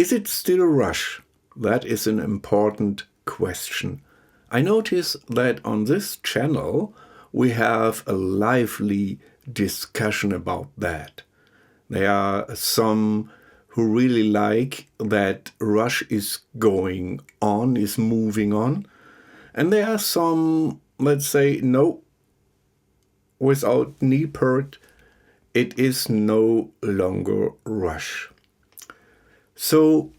Is it still Rush? That is an important question. I notice that on this channel we have a lively discussion about that. There are some who really like that Rush is going on, is moving on. And there are some, let's say, no, without Peart, it is no longer Rush. So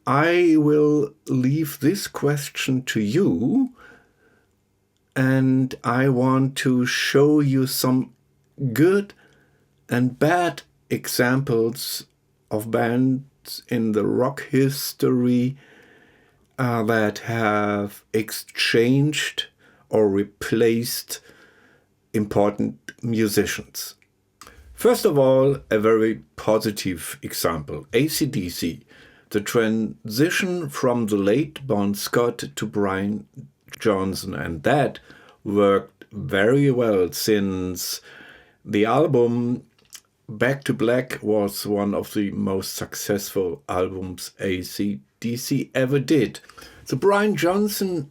I will leave this question to you, and I want to show you some good and bad examples of bands in the rock history that have exchanged or replaced important musicians. First of all, a very positive example, ACDC, the transition from the late Bon Scott to Brian Johnson, and that worked very well since the album Back to Black was one of the most successful albums ACDC ever did. So Brian Johnson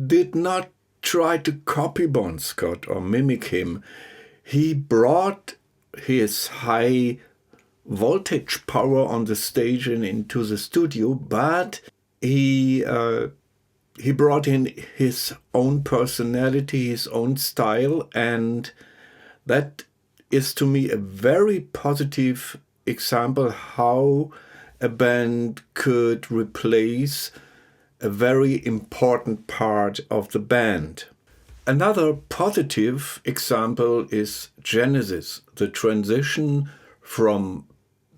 did not try to copy Bon Scott or mimic him. He brought his high voltage power on the stage and into the studio, but he brought in his own personality, his own style, and that is to me a very positive example how a band could replace a very important part of the band. Another positive example is Genesis, the transition from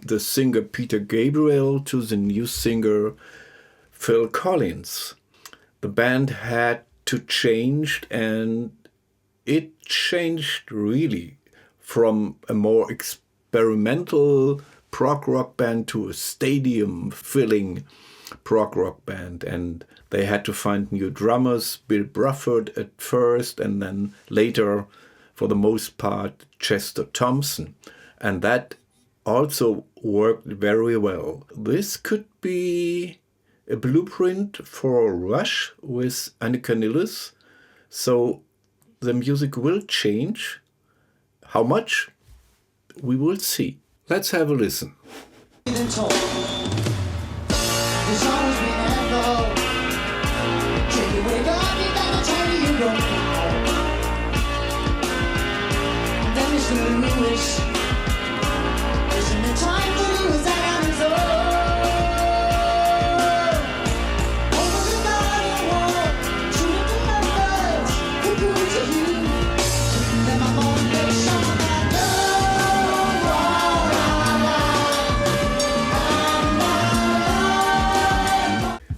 the singer Peter Gabriel to the new singer Phil Collins. The band had to change, and it changed really from a more experimental prog-rock band to a stadium-filling prog-rock band. And they had to find new drummers, Bill Bruford at first, and then later, for the most part, Chester Thompson. And that also worked very well. This could be a blueprint for Rush with Anika Nilles. So the music will change. How much? We will see. Let's have a listen.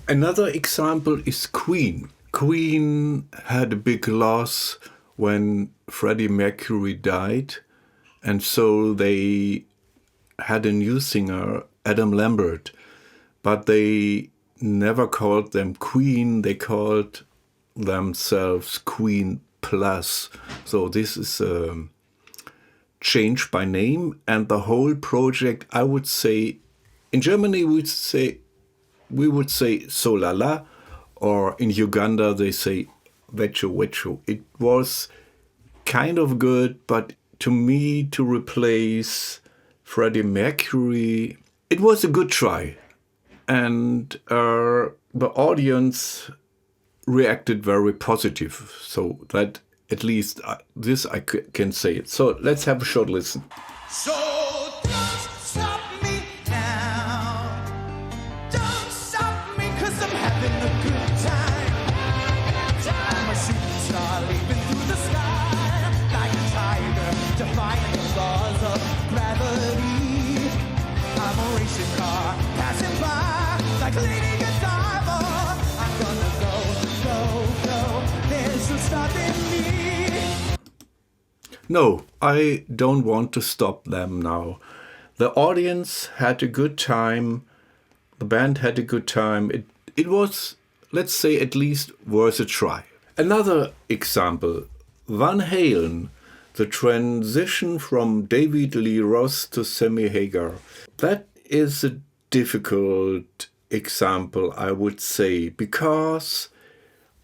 Another example is Queen. Queen had a big loss when Freddie Mercury died, and so they had a new singer, Adam Lambert, but they never called them Queen, they called themselves Queen Plus. So this is a change by name, and the whole project, I would say, in Germany we would say Solala, or in Uganda they say Vecho Vecho. It was kind of good, but to me, to replace Freddie Mercury, it was a good try. And the audience reacted very positive. So that, at least this I can say it. So let's have a short listen. So don't stop me now. Don't stop me, 'cause I'm having a good time. I'm a shooting star leaping through the sky, like a tiger, defying the laws of gravity. I'm a racing car passing by, like leading a diver. I'm gonna go, go, go. There's no stopping me. No, I don't want to stop them now. The audience had a good time. The band had a good time. It was, let's say, at least worth a try. Another example, Van Halen, the transition from David Lee Roth to Sammy Hagar. That is a difficult example, I would say, because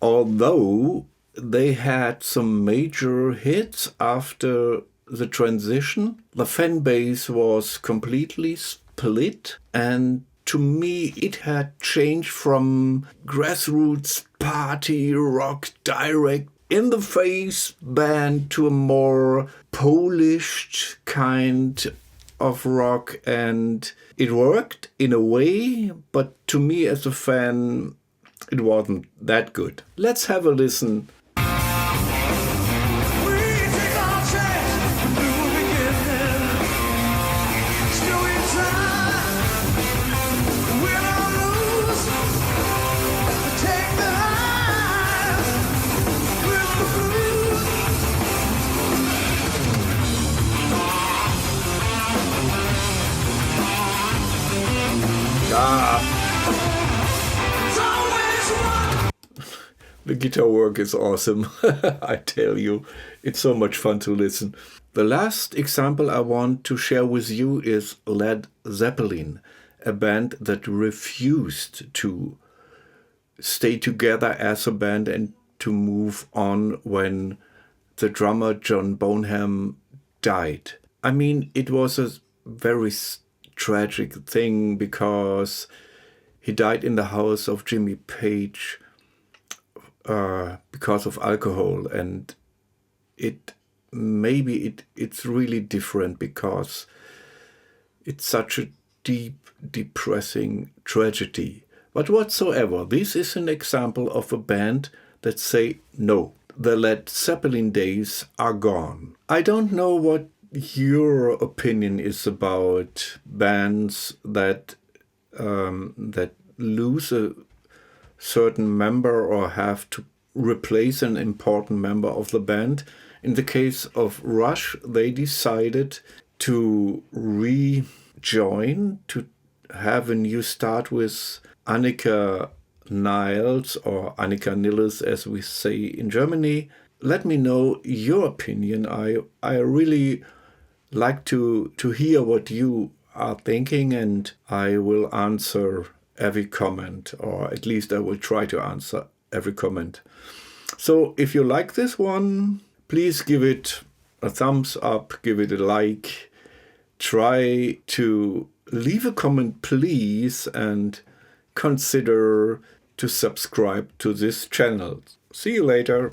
although they had some major hits after the transition, the fan base was completely split, and to me it had changed from grassroots party rock direct in the face band to a more polished kind of rock, and it worked in a way, but to me as a fan it wasn't that good. Let's have a listen. The guitar work is awesome. I tell you, it's so much fun to listen. The last example I want to share with you is Led Zeppelin, a band that refused to stay together as a band and to move on when the drummer John Bonham died. I mean, it was a very tragic thing because he died in the house of Jimmy Page because of alcohol, and it's really different because it's such a deep, depressing tragedy. But whatsoever, this is an example of a band that say no, the Led Zeppelin days are gone. I don't know what your opinion is about bands that lose a certain member or have to replace an important member of the band. In the case of Rush, they decided to rejoin, to have a new start with Anika Nilles, or Anika Nilles as we say in Germany. Let me know your opinion. I really like to hear what you are thinking, and I will answer every comment, or at least I will try to answer every comment. So if you like this one, please give it a thumbs up, give it a like, try to leave a comment please, and consider to subscribe to this channel. See you later.